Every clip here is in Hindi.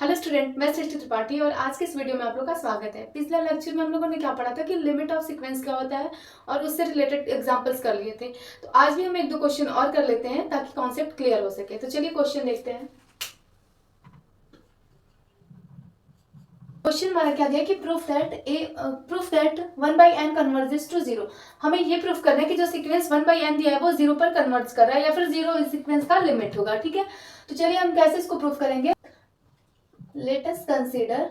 हेलो स्टूडेंट, मैं सृष्टि त्रिपाठी और आज के इस वीडियो में आप लोग का स्वागत है। पिछले लेक्चर में हम लोगों ने क्या पढ़ा था कि लिमिट ऑफ सीक्वेंस क्या होता है और उससे रिलेटेड एग्जांपल्स कर लिए थे। तो आज भी हम एक दो क्वेश्चन और कर लेते हैं ताकि कॉन्सेप्ट क्लियर हो सके। तो चलिए क्वेश्चन देखते हैं। क्वेश्चन हमारा क्या दिया कि proof that 1/n converges to 0। हमें ये प्रूफ करना है कि जो सीक्वेंस 1/n दिया है वो 0 पर कन्वर्ज कर रहा है या फिर 0 इस सीक्वेंस का लिमिट होगा। ठीक है, तो चलिए हम कैसे इसको प्रूफ करेंगे। Let us consider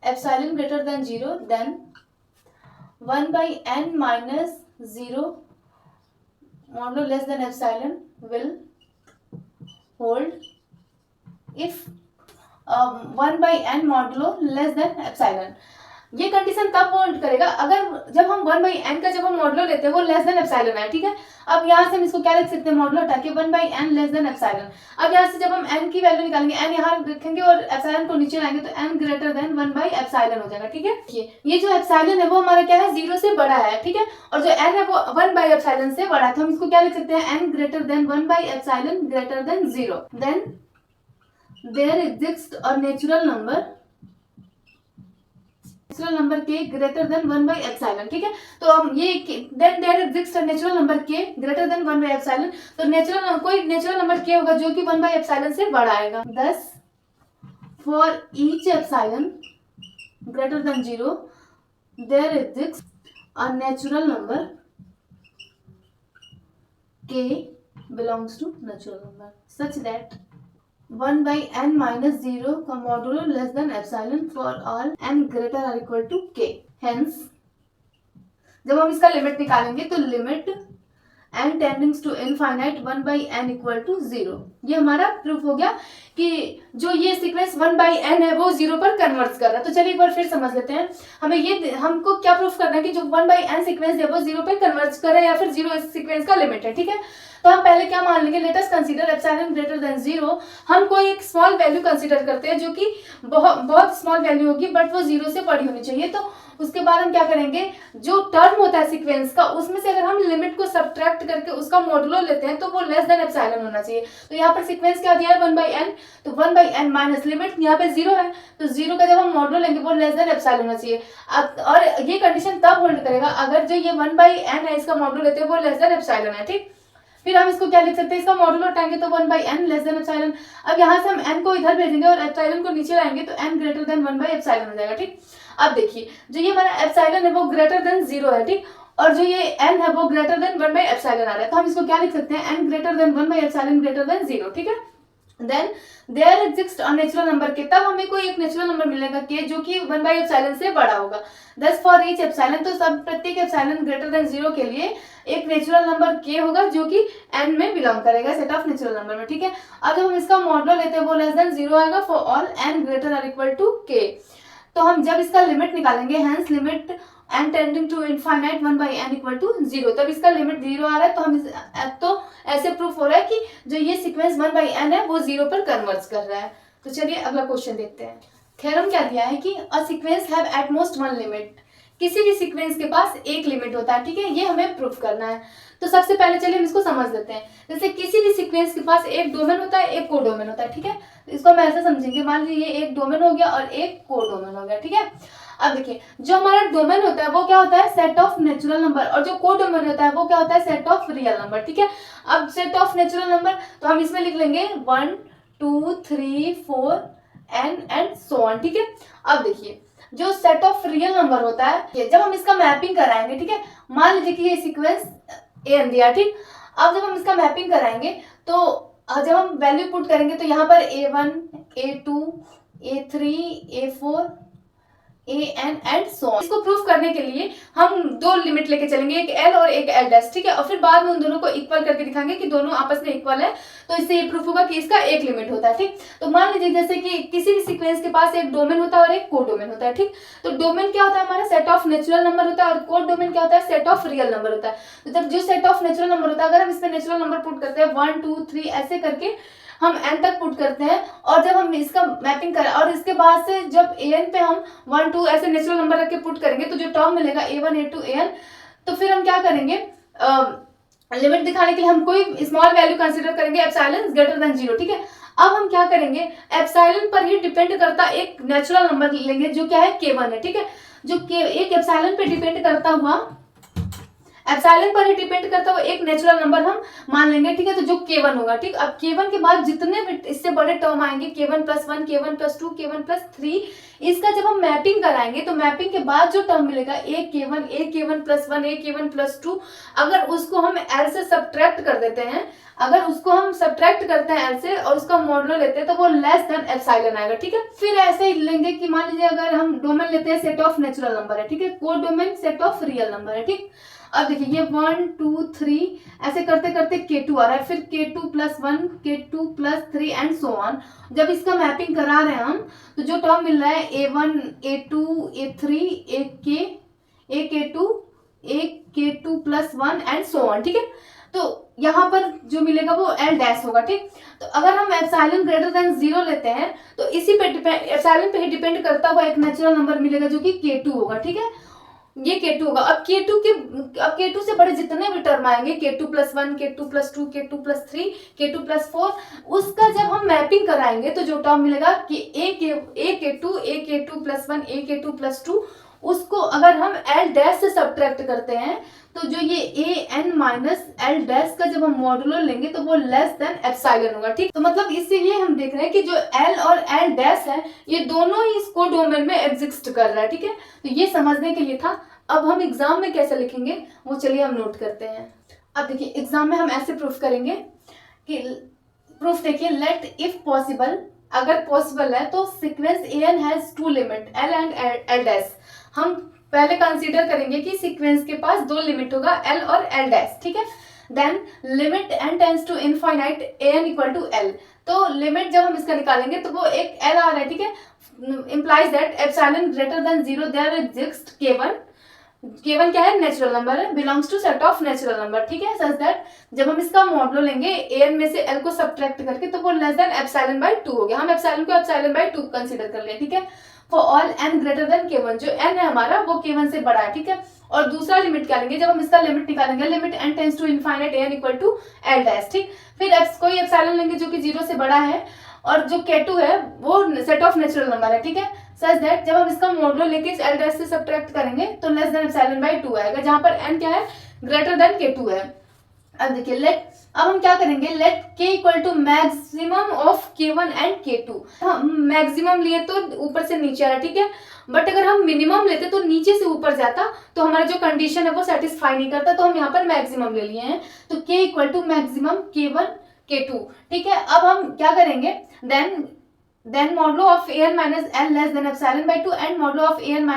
epsilon greater than 0, then 1/n minus 0 modulo less than epsilon will hold if 1/n modulo less than epsilon। ये कंडीशन तब होल्ड करेगा अगर जब हम 1/n का जब हम मॉडुलो लेते हैं वो लेस देन एप्सिलॉन है। ठीक है, अब यहाँ से हम इसको क्या लिख सकते हैं, मॉडुलो हटा के 1/n लेस देन एप्सिलॉन। अब यहाँ से जब हम n की वैल्यू निकालेंगे, n यहाँ रखेंगे और एप्सिलॉन को नीचे लाएंगे तो n ग्रेटर देन 1/एप्सिलॉन हो जाएगा। ठीक है, ये जो एप्सिलॉन है वो हमारा क्या है, 0 से बड़ा है। ठीक है, और जो n है वो 1/एप्सिलॉन से बड़ा है, तो हम इसको क्या लिख सकते हैं, n ग्रेटर देन 1/एप्सिलॉन greater than 0। Then there exist a natural number k greater than 1/एप्सिलॉन। ठीक है, तो हम ये then there exist natural number k greater than 1/एप्सिलॉन। तो कोई नेचुरल नंबर k होगा जो कि 1/एप्सिलॉन से बड़ा आएगा। thus for each epsilon greater than 0 there exists a natural number k belongs to natural number such that 1/n minus 0 का modulo less than epsilon for all n greater or equal to k। Hence जब हम इसका लिमिट निकालेंगे तो limit n tending to infinite 1/n equal to 0। ये हमारा प्रूफ हो गया कि जो ये सीक्वेंस 1/n है वो 0 पर कन्वर्ट कर रहा है। तो चलिए एक बार फिर समझ लेते हैं, हमको क्या प्रूफ करना है कि जो 1/n सीक्वेंस है वो 0 पर कन्वर्ट कर रहा है या फिर 0 इस सीक्वेंस का लिमिट है। ठीक है, तो हम पहले क्या मान लेंगे, let us consider epsilon greater than 0। हम कोई एक स्मॉल वैल्यू कंसीडर करते हैं जो कि बहुत स्मॉल वैल्यू होगी बट वो 0 से बड़ी होनी चाहिए। तो उसके बाद हम क्या करेंगे, जो टर्म होता है सीक्वेंस का उसमें से अगर हम लिमिट को सब्ट्रैक्ट करके उसका मॉडुलो लेते हैं तो वो लेस देन एप्सिलॉन होना चाहिए। तो यहाँ पर सीक्वेंस क्या दिया है, 1/n, तो 1/n माइनस लिमिट यहाँ पे 0 है, तो 0 का जब हम मॉडुलो लेंगे वो लेस देन एप्सिलॉन होना चाहिए। और ये कंडीशन तब होल्ड करेगा अगर जो ये 1/n है इसका मॉडुलो लेते हैं वो लेस देन एप्सिलॉन है। ठीक, फिर हम इसको क्या लिख सकते हैं, इसका मॉडुलो उठाएंगे तो 1/n लेस देन एप्सिलॉन। अब यहाँ से हम n को इधर भेजेंगे और एप्सिलॉन को नीचे लाएंगे तो n ग्रेटर देन 1/एप्सिलॉन हो जाएगा। ठीक, अब देखिए जो ये हमारा एप्सिलॉन है वो ग्रेटर देन 0 है। ठीक, और जो ये n है वो ग्रेटर देन 1/एप्सिलॉन आ रहा है, तो हम इसको क्या लिख सकते हैं, n ग्रेटर देन 1/एप्सिलॉन ग्रेटर देन 0। ठीक है, then there exist a natural number K, तब हमें कोई एक नेचुरल नंबर मिलेगा के जो कि 1/एप्सिलॉन से बड़ा होगा। दस फॉर ईच एप्सिलॉन, तो सब प्रत्येक एप्सिलॉन ग्रेटर देन 0 के लिए एक नेचुरल नंबर k होगा जो कि n में बिलोंग करेगा, सेट ऑफ नेचुरल नंबर में। ठीक है, अब जब हम इसका मॉडुलो लेते हैं वो लेस देन 0 आएगा for all n greater or equal to k। तो हम जब इसका लिमिट निकालेंगे, hence limit n tending to infinite 1/n equal to 0, तब इसका लिमिट 0 आ रहा है। तो हम तो ऐसे प्रूफ हो रहा है कि जो ये सीक्वेंस 1/n है वो 0 पर कन्वर्ज कर रहा है। तो चलिए अगला क्वेश्चन देखते हैं। थ्योरम क्या दिया है कि a sequence have at most one limit, किसी भी सीक्वेंस के पास एक लिमिट होता है। ठीक है, ये हमें प्रूफ करना है। तो सबसे पहले चलिए हम इसको समझ लेते हैं। जैसे किसी भी सीक्वेंस के पास एक डोमेन होता है, एक कोडोमेन होता है। ठीक है, तो इसको हम ऐसे समझेंगे, मान लीजिए ये एक डोमेन हो गया और एक कोडोमेन हो गया। ठीक है, अब देखिए जो हमारा डोमेन होता है वो क्या होता है, सेट ऑफ नेचुरल नंबर, और जो कोडोमेन होता है वो क्या होता है, सेट ऑफ रियल नंबर। ठीक है, अब सेट ऑफ नेचुरल नंबर तो हम इसमें लिख लेंगे 1 2 3 4 n एंड सो ऑन। ठीक है, अब देखिए जो सेट ऑफ रियल नंबर होता है, जब हम इसका मैपिंग कराएंगे, ठीक है, मान लीजिए कि ये सीक्वेंस an दिया। ठीक, अब जब हम इसका मैपिंग कराएंगे तो जब हम वैल्यू पुट करेंगे तो यहाँ पर a1 a2 a3 a4 an and so on. इसको प्रूफ करने के लिए हम दो लिमिट लेके चलेंगे, एक l और एक l डैश। ठीक है, और फिर बाद में उन दोनों को इक्वल करके दिखाएंगे कि दोनों आपस में इक्वल है, तो इससे ये प्रूफ होगा कि इसका एक लिमिट होता है। ठीक, तो मान लीजिए जैसे कि किसी भी सीक्वेंस के पास एक डोमेन होता है और एक कोडोमेन होता है। ठीक, तो डोमेन क्या होता है हमारा, सेट ऑफ नेचुरल नंबर होता है, और कोड डोमेन क्या होता है, सेट ऑफ रियल नंबर होता है। तो जब जो सेट ऑफ नेचुरल नंबर होता है, अगर हम इसमें नेचुरल नंबर पुट करते हैं 1 2 3 ऐसे करके हम n तक पुट करते हैं, और जब हम इसका मैपिंग करें और इसके बाद से जब an पे हम 1 2 ऐसे नेचुरल नंबर रख के पुट करेंगे तो जो टर्म मिलेगा a1 a2 an, तो फिर हम क्या करेंगे, लिमिट दिखाने के लिए हम कोई स्मॉल वैल्यू कंसीडर करेंगे एप्सिलॉन ग्रेटर देन 0। ठीक है, अब हम क्या करेंगे, एप्सिलॉन पर ही डिपेंड करता एक नेचुरल नंबर लेंगे जो क्या है k1 है, ठीक है। जो एक एप्सिलॉन पे डिपेंड करता हुआ, एप्सिलॉन पर ही डिपेंड करता हुआ एक नेचुरल नंबर हम मान लेंगे, ठीक है। तो जो k1 होगा, ठीक। अब k1 के बाद जितने भी इससे बड़े टर्म आएंगे, k1 + 1, k1 + 2, k1 + 3, इसका जब हम मैपिंग कराएंगे तो मैपिंग के बाद जो टर्म मिलेगा a k1 + 1, a k1 + 2, अगर उसको हम l से सब्ट्रैक्ट कर देते हैं, अगर उसको हम सब्ट्रैक्ट करते हैं l से और उसका मॉडुलो लेते हैं तो वो लेस देन एप्सिलॉन आएगा, ठीक है। फिर ऐसे ही लेंगे कि मान लीजिए अगर हम डोमेन लेते हैं सेट ऑफ नेचुरल नंबर है, ठीक है, को domain set of real number है, ठीक। अब देखिए ये 1 2 3 ऐसे करते करते k2 आ रहा है, फिर k2 + 1, k2 + 3 and so on. जब इसका मैपिंग करा रहे हैं हम तो जो टर्म मिल रहा है a1 a2 a3 ak2 ak2 + 1 and so on, ठीक है। तो यहाँ पर जो मिलेगा वो l डैश होगा, ठीक। तो अगर हम एप्सिलॉन > 0 लेते हैं तो इसी पे एप्सिलॉन पे ही डिपेंड करता हुआ एक नेचुरल नंबर मिलेगा जो कि k2 होगा, ठीक है। ये k2 होगा। अब k2 से बड़े जितने भी टर्म आएंगे, k2 + 1, k2 + 2, k2 + 3, k2 + 4, उसका जब हम मैपिंग कराएंगे तो जो टर्म मिलेगा कि ak2 + 1, ak2 + 2, उसको अगर हम l डैश से सब्ट्रैक्ट करते हैं तो जो ये an - l डैश का जब हम मॉडुलो लेंगे तो वो लेस देन एप्सिलॉन होगा, ठीक। तो मतलब इससे ये हम देख रहे हैं कि जो l और l डैश है ये दोनों ही इसको डोमेन में एग्जिस्ट कर रहा है, ठीक है। तो ये समझने के लिए था। अब हम एग्जाम में कैसे लिखेंगे वो चलिए हम नोट करते हैं। अब देखिए एग्जाम में हम ऐसे प्रूफ करेंगे कि प्रूफ देखिए, लेट इफ पॉसिबल, अगर पॉसिबल है तो sequence an has 2 limit l and l dash. हम पहले कंसीडर करेंगे कि सीक्वेंस के पास 2 लिमिट होगा l और l डैश, ठीक है। Then limit n tends to infinite an = l। तो लिमिट जब हम इसका निकालेंगे तो वो एक l आ रहा है, ठीक है। implies that epsilon > 0 there exist k1 क्या है, नेचुरल नंबर है, belongs to set of natural number, ठीक है। सच दैट जब हम इसका मॉडुलो लेंगे an में से l को सब्ट्रैक्ट करके तो वो लेस देन एप्सिलॉन/2 हो गया। हम एप्सिलॉन को एप्सिलॉन/2 कंसीडर कर लें, ठीक है। फॉर ऑल n > k1, जो n है हमारा वो k1 से बड़ा है, ठीक है। और दूसरा लिमिट क्या लेंगे, जब हम इसका लिमिट निकालेंगे, limit n tends to infinite an = l dash, ठीक। फिर कोई एप्सिलॉन लेंगे जो कि 0 से बड़ा है और जो k2 है वो सेट ऑफ नेचुरल नंबर है, ठीक है। सच दैट जब हम इसका मॉडुलो लेके इस l डैश से सब्ट्रैक्ट करेंगे तो लेस देन एप्सिलॉन/2 आएगा, जहां पर n क्या है, > k2 है। अब देखिए अब हम क्या करेंगे, let k = maximum of k1 and k2। हम मैक्सिमम लिए तो ऊपर से नीचे आ रहा है, ठीक है। बट अगर हम मिनिमम लेते तो नीचे से ऊपर जाता तो हमारा जो कंडीशन है वो सेटिस्फाई नहीं करता, तो हम यहाँ पर मैक्सिमम ले लिए हैं। तो k = मैक्सिमम k1 k2, ठीक है। अब हम क्या करेंगे, then modulo of an - l less than epsilon and modulo of an -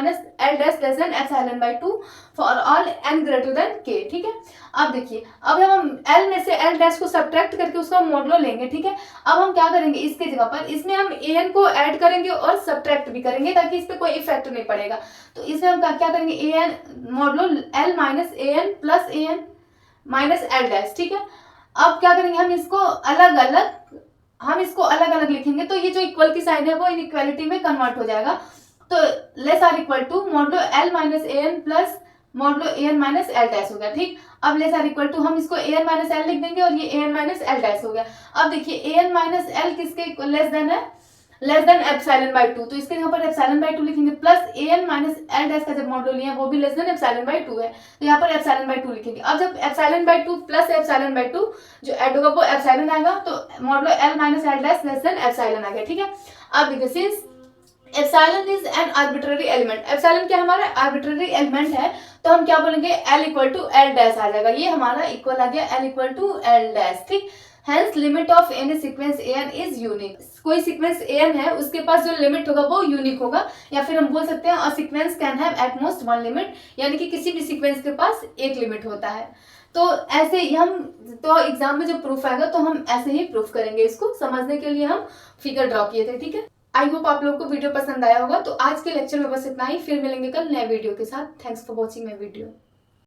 l dash less than epsilon for all n greater than k, ठीक है। अब देखिए, अब हम l में से l डैश को सब्ट्रैक्ट करके उसका मॉडुलो लेंगे, ठीक है। अब हम क्या करेंगे, इसके जगह पर इसमें हम an को ऐड करेंगे और सब्ट्रैक्ट भी करेंगे ताकि इस पे कोई इफेक्ट नहीं पड़ेगा। तो इसमें हम क्या करेंगे, an modulo l - an plus an - l dash, ठीक है। अब क्या करेंगे, हम इसको अलग अलग लिखेंगे तो ये जो इक्वल की साइन है वो इनइक्वालिटी में कन्वर्ट हो जाएगा। तो less or equal to modulo l - an plus modulo an - l dash हो गया, ठीक। अब लेस आर इक्वल टू हम इसको an - l लिख देंगे और ये an - l डैश हो गया। अब देखिए an - l किसके लेस देन है, लेस देन एप्सिलॉन/2, तो इसके यहाँ पर एप्सिलॉन/2 लिखेंगे, प्लस an - l डैश का जब मॉडुलो लिया वो भी लेस देन एप्सिलॉन/2 है, तो यहाँ पर एप्सिलॉन/2 लिखेंगे। अब जब एप्सिलॉन/2 प्लस एप्सिलॉन/2 जो ऐड होगा वो एप्सिलॉन आएगा, तो modulo l - l dash less than epsilon आ गया, ठीक है। अब देखिए, since epsilon is an arbitrary element, epsilon क्या हमारा आर्बिट्ररी एलिमेंट है, तो हम क्या बोलेंगे, l = l डैश आ जाएगा, ये हमारा इक्वल आ गया l = l डैश, ठीक। Hence limit of any sequence an is unique। कोई सीक्वेंस an है उसके पास जो लिमिट होगा वो यूनिक होगा, या फिर हम बोल सकते हैं a sequence can have at most 1 limit, यानी कि किसी भी सीक्वेंस के पास एक लिमिट होता है। तो ऐसे ही हम तो एग्जाम में जब प्रूफ आएगा तो हम ऐसे ही प्रूफ करेंगे, इसको समझने के लिए हम फिगर ड्रॉ किए थे, ठीक है। आई होप आप लोगों को वीडियो पसंद आया होगा। तो आज के लेक्चर में बस इतना ही, फिर मिलेंगे कल नए वीडियो के साथ। Thanks for watching my video.